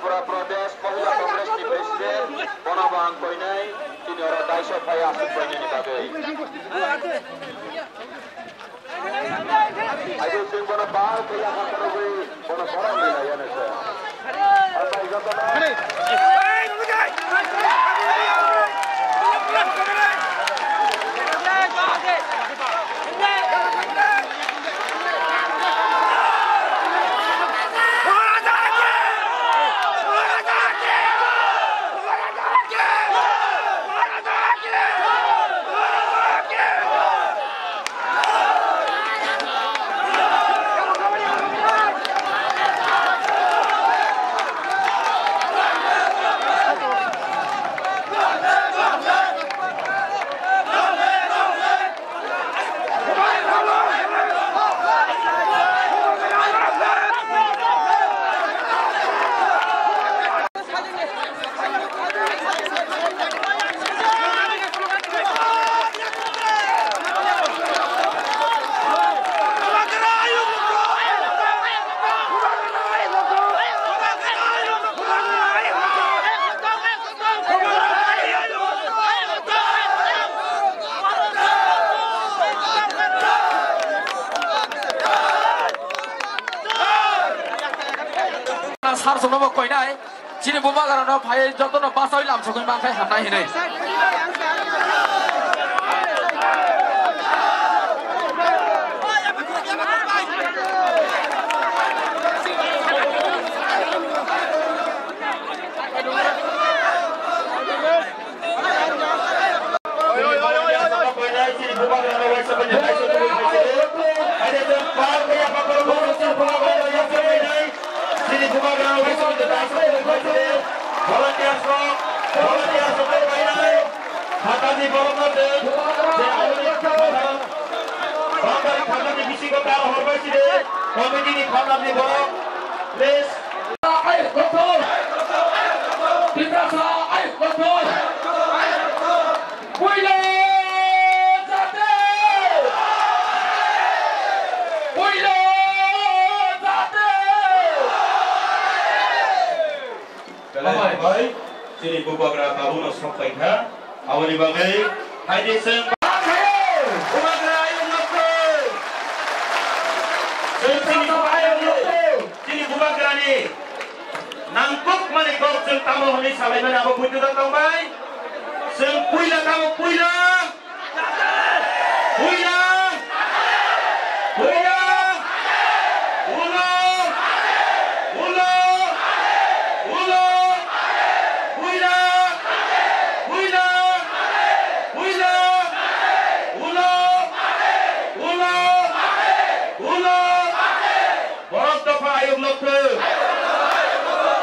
Tripura Pradesh Mahila Congress ni Presiden Bonabang Koinai ini orang Daisho Paya sebenarnya ni bagai. Ayo sing Bonabang Paya akan terus Bonabang ni ya nasa. Apa itu mana? Sar sung no koi nai, chini buma gara no phai joto no pasoi lam sokoi mang khai hamnai hinai. Sini bubagra kabuno sampai ha awali bagai haide seng bubagra ayung ngapko sini bubagra ni nangkuk mani kok seng tamu ni salai mana apa butuh datang bai seng puila kamu puila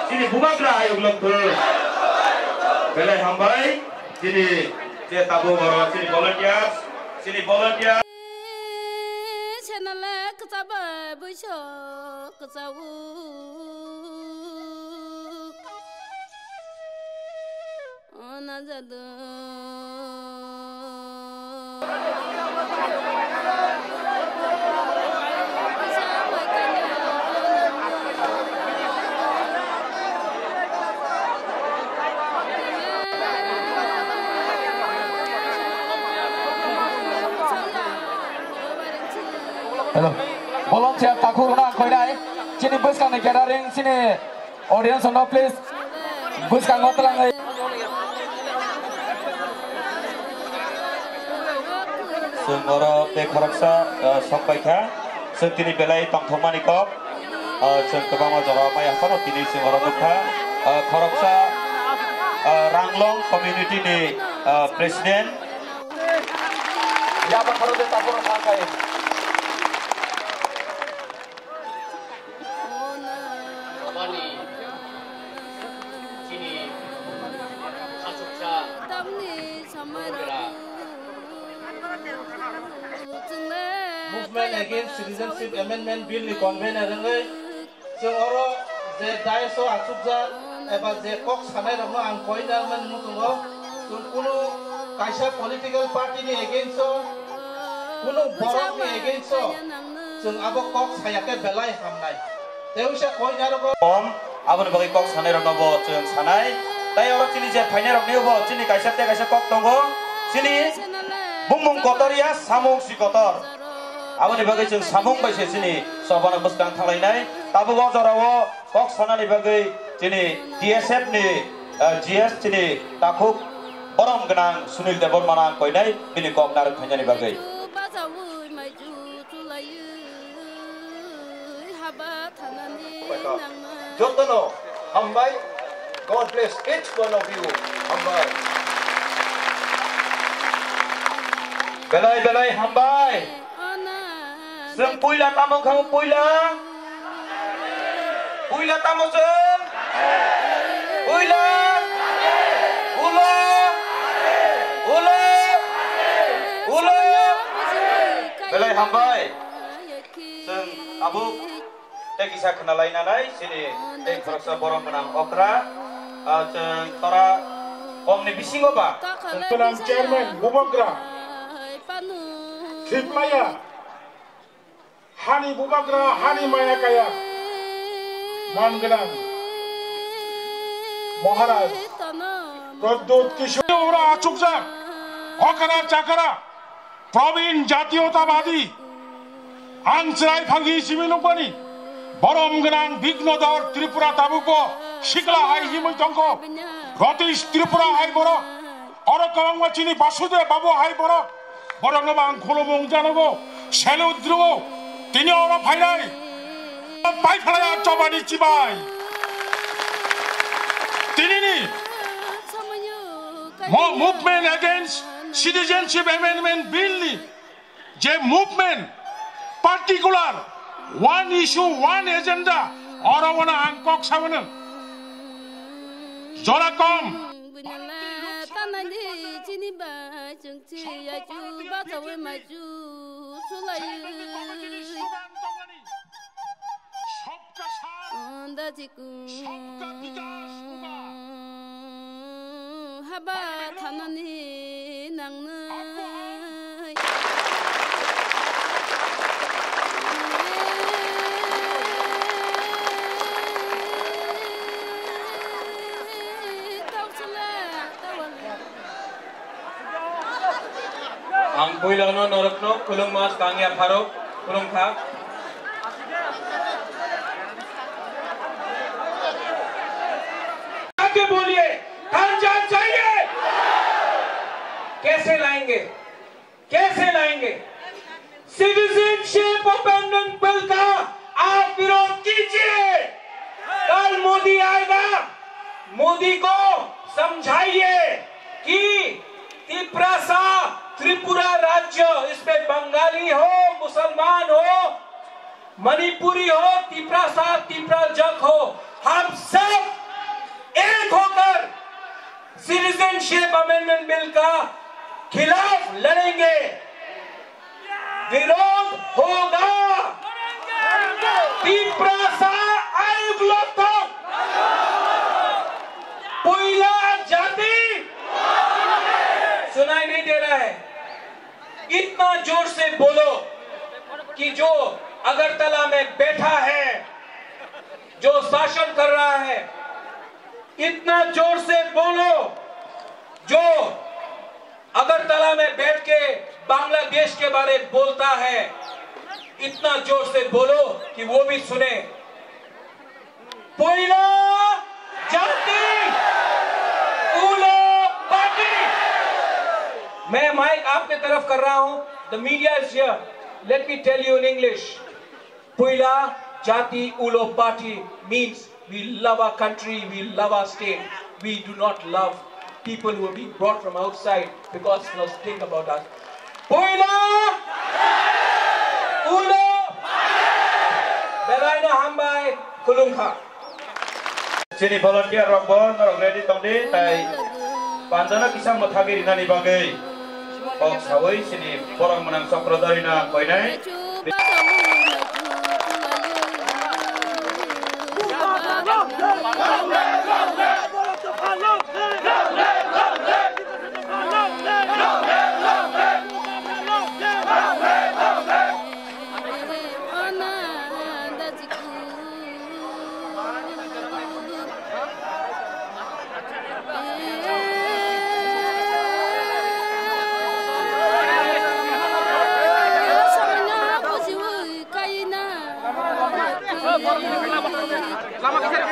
sini bubagra ayung lokto belai hambai sini je tabu maro sini volunteer channel kecaba buso kecawu ona jadu Hello, volunteer taku na koi nai, sini bus kang gathering sini audience no please, bus kang ngotelang ngai. Sengoro pekoraksa sampai ka, sentini belai tong thomani kok, seng kebang joro maya kono tini sengoro nukha, koraksa Ranglong community ni presiden. Ya bang kono taku na kai. Movement against citizenship amendment bill ni convener ngai sengoro je daiso aksubja eba je kok sanai ramo ang koina man mutungo kuno kaisa political party ni against kuno borok ni against seng abo kok sayake belai hamnai teusha koina ro om aboni bagi kok sanai rok nobo jeung sanai tai oro cini je phaine rok neu bo cini kaisa kok tongo cini bumung kotoria samung si kotor aboni bagi jeung samung baise cini sobana buskang thanglai tabu bo jorao kok sanani bagi cini DSF ni GS cini takuk borom genang Sunil Debormana koinai bini kok narik phanyani bagi Jotono, Hambai, God bless each one of you. Hambai. Belai Hambai. Seng puila tamu kamu puila tamu seng. Puila. Ula. Belai Hambai. Seng abu. Teh kisah kenalai nanai sini teh kerasa borong menang okra ceng tora om ni bising apa? Menang chairman Bubagra Trip Maya Hani Bubagra Hani Maya kaya Nam Genang Maharaj Pradut Kishore Ora Achukja Okara Chakara Praveen Jatiyotawadi Angserai Phangi Siminupani Borom Genang Bignodar Tripura Tabuko Shikla Hai Himui Tongko Rotish Tripura Hai Boro Orokawang Wachini Basude Babu Hai Boro Borongabang Kolomong Janogo Shelo Drugo Tini Oro Painai Pai Palaya Chobani Chibai Tinini Movement Against Citizenship Amendment Bill Je Movement Particular One issue, one agenda. Orawana Hancock Savana. Zoracom. Ang puilano norokno kulung mas kangya Faruk kulung khak आगे बोलिए खर्चा चाहिए कैसे लाएंगे citizenship amendment bill का आप विरोध कीजिए कल मोदी आएगा मोदी को समझाइए कि त्रिपुरा राज्य इसमें बंगाली हो मुसलमान हो मणिपुरी हो तिप्रा जग हो हम सब एक होकर सिटीजनशिप अमेंडमेंट बिल का खिलाफ लड़ेंगे विरोध होगा तिप्रा पुइला जाति सुनाई नहीं दे रहा है इतना जोर से बोलो कि जो अगरतला में बैठा है जो शासन कर रहा है इतना जोर से बोलो जो अगरतला में बैठ के बांग्लादेश के बारे में बोलता है इतना जोर से बोलो कि वो भी सुने पुइला जाति उलो पार्टी मैं माइक आपके तरफ कर रहा हूं the media is here let me tell you in English पुइला जाति उलो party means we love our country, we love our state, we do not love people who are being brought from outside because they think about us. Puila Ulo Belaino Hambai Kulungha Sini volunteer Rombon ready tongdi tai Pandana kisah mothagi rinani bagai Kok sawai sini borong menang sokrodarina koinai lama kisah